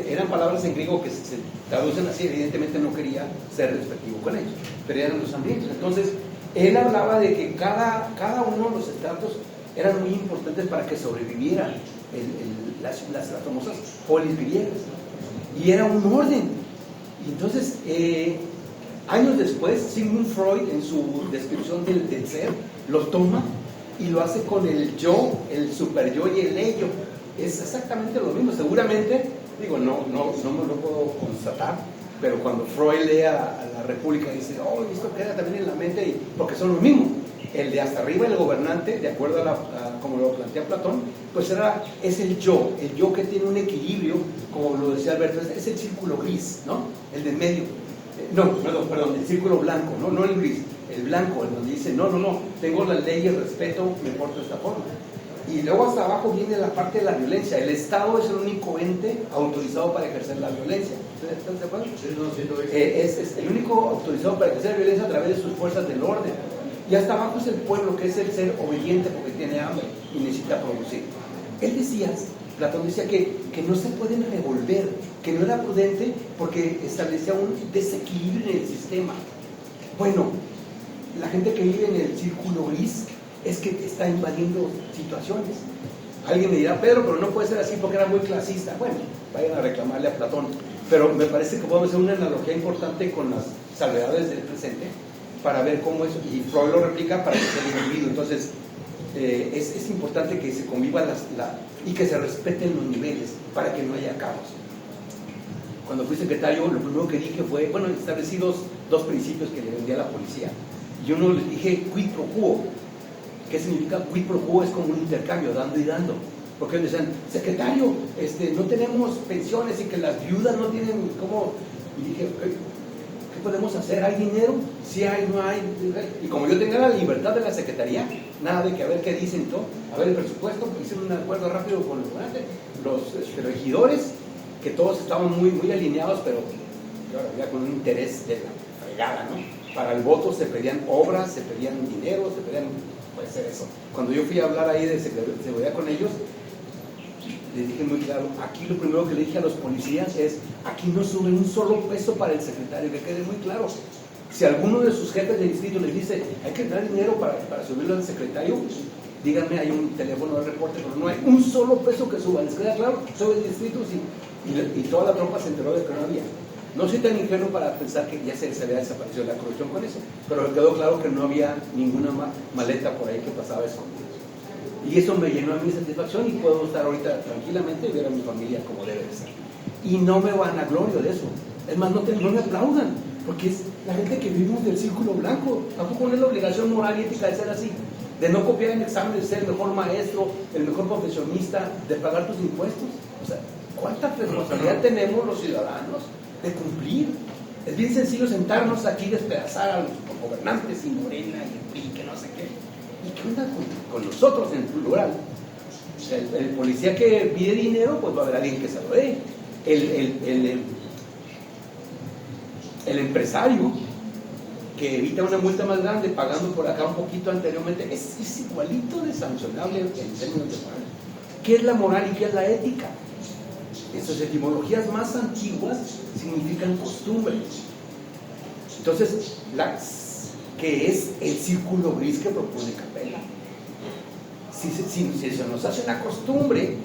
Eran palabras en griego que se traducen así, evidentemente no quería ser despectivo con ellos, pero eran los hambrientos. Entonces, él hablaba de que cada uno de los estratos eran muy importantes para que sobrevivieran las famosas polis griegas. Y era un orden. Y entonces, años después, Sigmund Freud, en su descripción del ser, lo toma y lo hace con el yo, el super yo y el ello. Es exactamente lo mismo. Seguramente, digo, no me lo puedo constatar, pero cuando Freud lee a la República dice, oh, esto queda también en la mente, porque son lo mismo. El de hasta arriba, el gobernante, de acuerdo a como lo plantea Platón, pues es el yo que tiene un equilibrio, como lo decía Alberto, es el círculo gris, ¿no? El de en medio. Perdón, el círculo blanco, no el gris, el blanco, el donde dice, no, tengo las leyes, respeto, me porto de esta forma. Y luego hasta abajo viene la parte de la violencia. El Estado es el único ente autorizado para ejercer la violencia. ¿Están de acuerdo? Es el único autorizado para ejercer la violencia a través de sus fuerzas del orden. Y hasta abajo es el pueblo, que es el ser obediente porque tiene hambre y necesita producir. Platón decía que no se pueden revolver, que no era prudente porque establecía un desequilibrio en el sistema. Bueno, la gente que vive en el círculo gris es que está invadiendo situaciones. Alguien me dirá, Pedro, pero no puede ser así porque era muy clasista. Bueno, vayan a reclamarle a Platón. Pero me parece que podemos hacer una analogía importante con las salvedades del presente para ver cómo es, y Freud lo replica para que sea el individuo. Entonces, es importante que se conviva y que se respeten los niveles para que no haya caos. Cuando fui secretario, lo primero que dije fue, establecidos 2 principios que le vendía a la policía. Y uno les dije, quid pro quo. ¿Qué significa quid pro quo? Es como un intercambio, dando y dando. Porque ellos decían, secretario, no tenemos pensiones y que las viudas no tienen cómo. Y dije, ¿qué podemos hacer? ¿Hay dinero? Sí hay, no hay. Y como yo tenía la libertad de la secretaría, nada de que a ver qué dicen todo, a ver el presupuesto, hice un acuerdo rápido con los regidores, que todos estaban muy, muy alineados, pero claro, había con un interés de la fregada, ¿no? Para el voto se pedían obras, se pedían dinero, se pedían, puede ser eso. Cuando yo fui a hablar ahí de seguridad con ellos, les dije muy claro, aquí lo primero que le dije a los policías es, aquí no suben un solo peso para el secretario, que quede muy claro. Si alguno de sus jefes de distrito les dice, hay que dar dinero para subirlo al secretario, díganme, hay un teléfono de reporte, pero no hay un solo peso que suba. ¿Les queda claro? Soy el distrito y toda la tropa se enteró de que no había. No soy tan ingenuo para pensar que ya se había desaparecido la corrupción con eso, pero me quedó claro que no había ninguna maleta por ahí que pasaba escondida. Y eso me llenó a mi satisfacción y puedo estar ahorita tranquilamente y ver a mi familia como debe de ser. Y no me vanaglorio de eso. Es más, no me aplaudan, porque es la gente que vivimos del círculo blanco. Tampoco no es la obligación moral y ética de ser así, de no copiar en exámenes, de ser el mejor maestro, el mejor profesionista, de pagar tus impuestos. O sea, ¿cuánta responsabilidad tenemos los ciudadanos de cumplir? Es bien sencillo sentarnos aquí y despedazar a los gobernantes y Morena y el PRI, que no sé qué. ¿Y qué onda con nosotros en plural? El policía que pide dinero, pues va a haber alguien que se lo dé. El empresario que evita una multa más grande pagando por acá un poquito anteriormente es igualito de sancionable en términos de moral. ¿Qué es la moral y qué es la ética? Esas etimologías más antiguas significan costumbres. Entonces, que es el círculo gris que propone Capella. Si se nos hace una costumbre,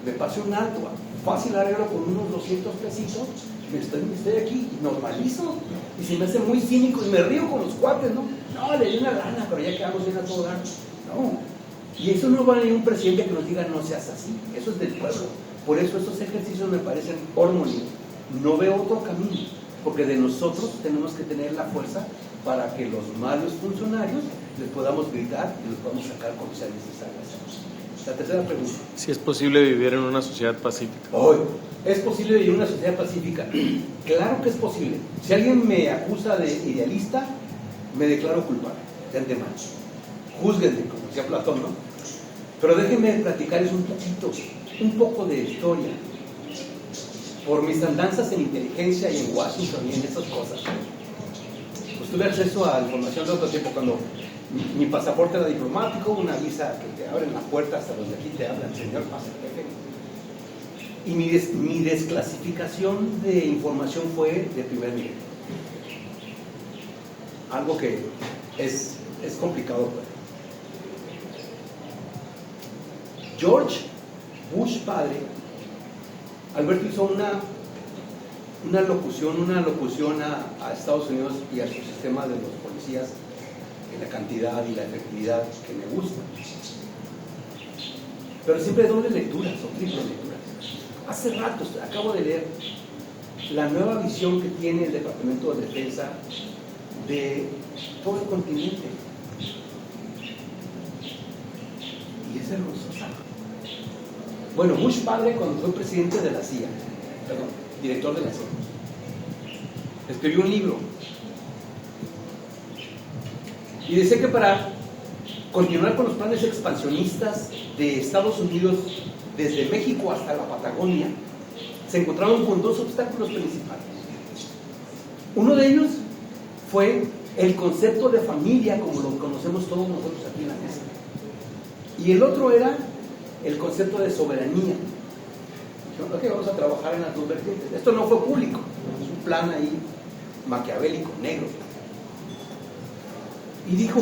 me pase un alto, fácil arreglo con unos 200 pesitos, me estoy aquí y normalizo. Y si me hace muy cínico y me río con los cuates, ¿no? No, le di una lana, pero ya quedamos bien a todo dar. No. Y eso no va a venir un presidente que nos diga no seas así. Eso es del pueblo. Por eso estos ejercicios me parecen hormonales. No veo otro camino, porque de nosotros tenemos que tener la fuerza para que los malos funcionarios les podamos gritar y los podamos sacar cuando sea necesario. La tercera pregunta. Si es posible vivir en una sociedad pacífica. Hoy, ¿es posible vivir en una sociedad pacífica? Claro que es posible. Si alguien me acusa de idealista, me declaro culpable, de antemano. Júzguenme, como decía Platón, ¿no? Pero déjenme platicarles un poco de historia. Por mis andanzas en inteligencia y en Washington y en esas cosas, pues tuve acceso a información de otro tiempo cuando mi pasaporte era diplomático, una visa que te abren la puerta hasta donde aquí te hablan, señor, pase jefe. Y mi desclasificación de información fue de primer nivel. Algo que es complicado. George Bush padre, Alberto hizo una locución a Estados Unidos y a su sistema de los policías, en la cantidad y la efectividad que me gusta. Pero siempre doble lecturas o triple lecturas. Hace rato acabo de leer la nueva visión que tiene el Departamento de Defensa de todo el continente. Y es hermosa. Bueno, Bush padre, cuando fue presidente de la CIA, director de la CIA, escribió un libro y dice que para continuar con los planes expansionistas de Estados Unidos desde México hasta la Patagonia, se encontraron con dos obstáculos principales. Uno de ellos fue el concepto de familia como lo conocemos todos nosotros aquí en la mesa, y el otro era el concepto de soberanía. Dijeron, ok, vamos a trabajar en las dos vertientes. Esto no fue público, es un plan ahí maquiavélico, negro. Y dijo,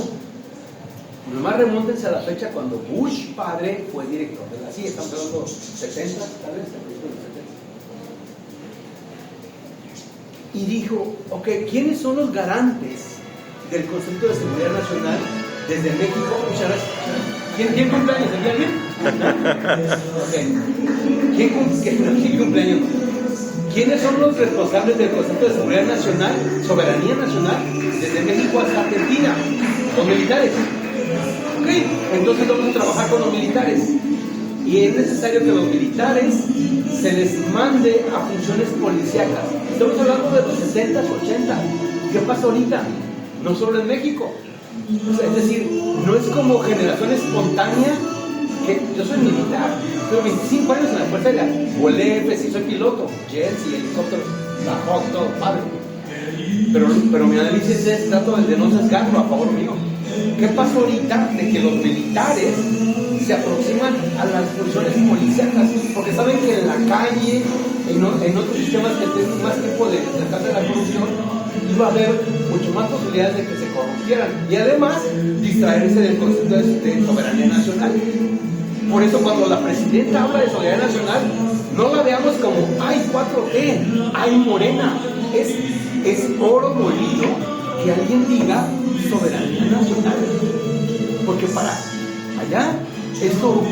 nomás remóntense a la fecha cuando Bush padre fue director de la CIA, estamos hablando de los 70, tal vez, y dijo, ok, ¿quiénes son los garantes del concepto de seguridad nacional desde México? Muchas gracias. ¿Quién cumpleaños? ¿El día bien? Okay. ¿Quién cumpleaños? ¿Quiénes son los responsables del concepto de seguridad nacional, soberanía nacional, desde México hasta Argentina? Los militares. Ok, entonces vamos a trabajar con los militares. Y es necesario que los militares se les mande a funciones policíacas. Estamos hablando de los 60, 80. ¿Qué pasa ahorita? No solo en México. Es decir, no es como generación espontánea. Que yo soy militar, tengo 25 años en la Fuerza Aérea, volé, sí soy piloto, jets y helicópteros, la Hawk, todo, padre. Pero mi análisis es trato de no sesgarlo a favor mío. ¿Qué pasa ahorita de que los militares se aproximan a las funciones policíacas? Porque saben que en la calle, en otros sistemas que tienen más tiempo de tratar de la corrupción, iba a haber mucho más posibilidades de que se corrompieran y además distraerse del concepto de soberanía nacional. Por eso cuando la presidenta habla de soberanía nacional, no la veamos como hay 4T, hay Morena. Es oro molido que alguien diga soberanía nacional, porque para allá esto,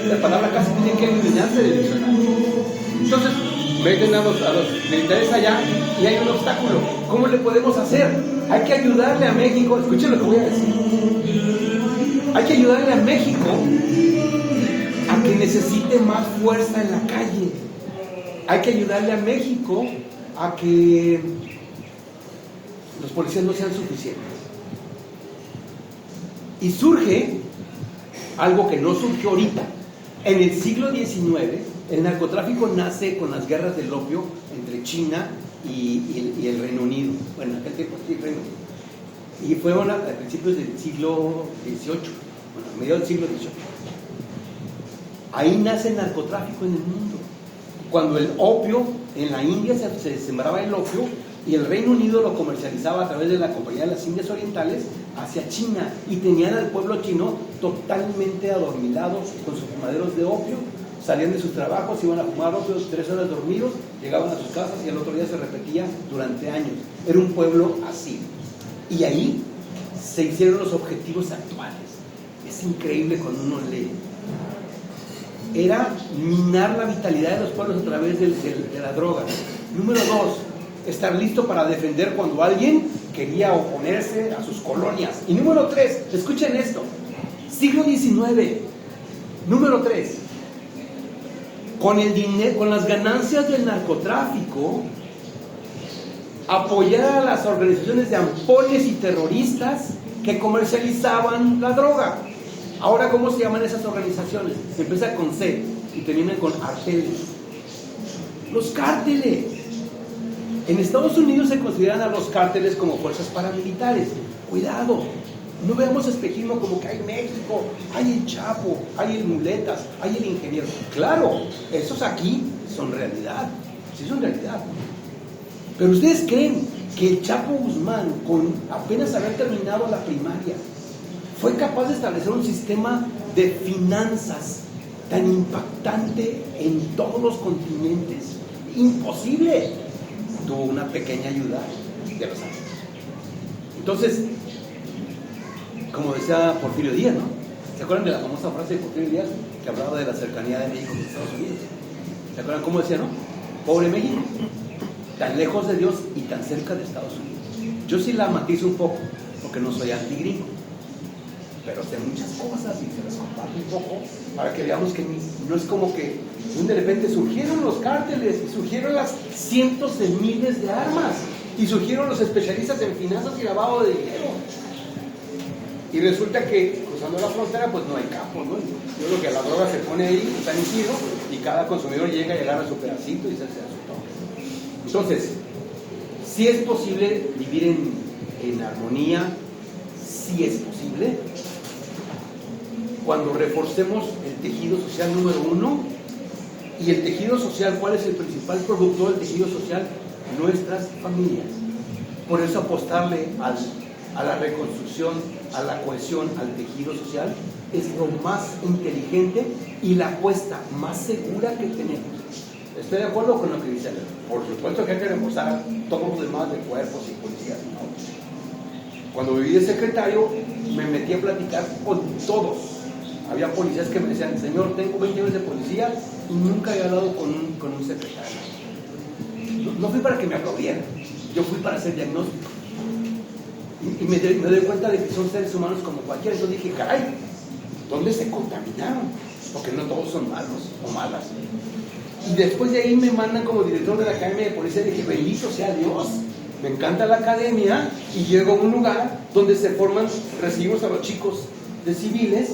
la palabra casi tiene que eliminarse del diccionario. Entonces meten a los militares allá y hay un obstáculo. ¿Cómo le podemos hacer? Hay que ayudarle a México. Escuchen lo que voy a decir. Hay que ayudarle a México a que necesite más fuerza en la calle. Hay que ayudarle a México a que los policías no sean suficientes. Y surge algo que no surgió ahorita. En el siglo XIX, el narcotráfico nace con las guerras del opio entre China y el Reino Unido. Bueno, en aquel tiempo sí, el Reino Unido. Y fueron a principios del siglo XVIII, bueno, a mediados del siglo XVIII. Ahí nace el narcotráfico en el mundo. Cuando el opio, en la India se sembraba el opio y el Reino Unido lo comercializaba a través de la Compañía de las Indias Orientales hacia China, y tenían al pueblo chino totalmente adormilado con sus fumaderos de opio. Salían de sus trabajos, iban a fumar opio, 3 horas dormidos, llegaban a sus casas y al otro día se repetía durante años. Era un pueblo así. Y ahí se hicieron los objetivos actuales. Es increíble cuando uno lee. Era minar la vitalidad de los pueblos a través de la droga. Número 2, estar listo para defender cuando alguien quería oponerse a sus colonias. Y número 3, escuchen esto, siglo XIX, número 3, con el dinero, con las ganancias del narcotráfico, apoyar a las organizaciones de ampones y terroristas que comercializaban la droga. Ahora, ¿cómo se llaman esas organizaciones? Empieza con C y termina con arteles. Los cárteles. En Estados Unidos se consideran a los cárteles como fuerzas paramilitares. Cuidado, no veamos espejismo como que hay México, hay el Chapo, hay el Muletas, hay el Ingeniero. Claro, esos aquí son realidad, sí son realidad. Pero ustedes creen que el Chapo Guzmán, con apenas haber terminado la primaria, fue capaz de establecer un sistema de finanzas tan impactante en todos los continentes? Imposible. Tuvo una pequeña ayuda de los años. Entonces, como decía Porfirio Díaz, ¿no? ¿Se acuerdan de la famosa frase de Porfirio Díaz que hablaba de la cercanía de México con Estados Unidos? ¿Se acuerdan cómo decía, no? Pobre México, tan lejos de Dios y tan cerca de Estados Unidos. Yo sí la matizo un poco, porque no soy antigringo, pero sé muchas cosas y se las comparto un poco para que veamos que no es como que de repente surgieron los cárteles y surgieron las cientos de miles de armas y surgieron los especialistas en finanzas y lavado de dinero, y resulta que cruzando la frontera pues no hay campo, ¿no? Yo creo que la droga se pone ahí, está en giro, y cada consumidor llega y agarra su pedacito y se hace su todo. Entonces, sí es posible vivir en armonía, sí es posible, cuando reforcemos el tejido social número 1. Y el tejido social, ¿cuál es el principal productor del tejido social? Nuestras familias. Por eso apostarle a la reconstrucción, a la cohesión, al tejido social, es lo más inteligente y la apuesta más segura que tenemos. Estoy de acuerdo con lo que dice él. Por supuesto que hay que reforzar a todos los demás de cuerpos y policías, ¿no? Cuando viví de secretario, me metí a platicar con todos. Había policías que me decían, señor, tengo 20 años de policía y nunca he hablado con un secretario. No fui para que me aplaudieran, yo fui para hacer diagnóstico. Y me doy cuenta de que son seres humanos como cualquiera. Entonces dije, caray, ¿dónde se contaminaron? Porque no todos son malos o malas. Y después de ahí me mandan como director de la Academia de Policía y dije, bendito sea Dios, me encanta la academia, y llego a un lugar donde se forman, recibimos a los chicos de civiles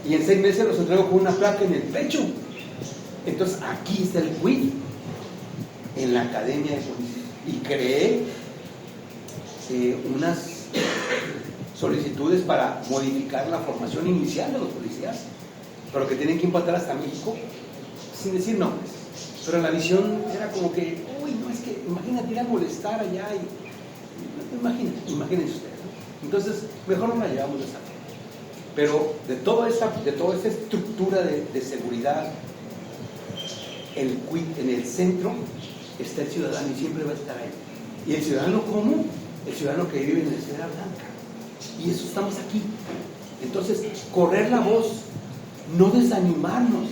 y en 6 meses los entrego con una placa en el pecho. Entonces aquí está el quid, en la Academia de Policía. Y creé unas solicitudes para modificar la formación inicial de los policías, pero que tienen que impactar hasta México, sin decir nombres. Pero la visión era como que, uy, no, es que imagínate ir a molestar allá imagínense ustedes, ¿no? Entonces, mejor no la llevamos de esa forma. Pero de toda esta estructura de seguridad, en el centro está el ciudadano y siempre va a estar ahí. ¿Y el ciudadano cómo? El ciudadano que vive en la esfera blanca. Y eso estamos aquí. Entonces, correr la voz, no desanimarnos,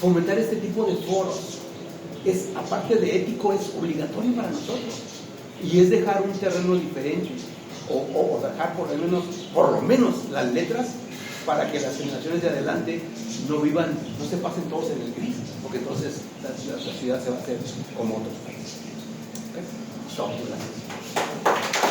fomentar este tipo de foros, es, aparte de ético, es obligatorio para nosotros. Y es dejar un terreno diferente, o dejar por lo menos las letras, para que las generaciones de adelante no se pasen todos en el gris, porque entonces la ciudad se va a hacer como otros países. ¿Okay? Gracias.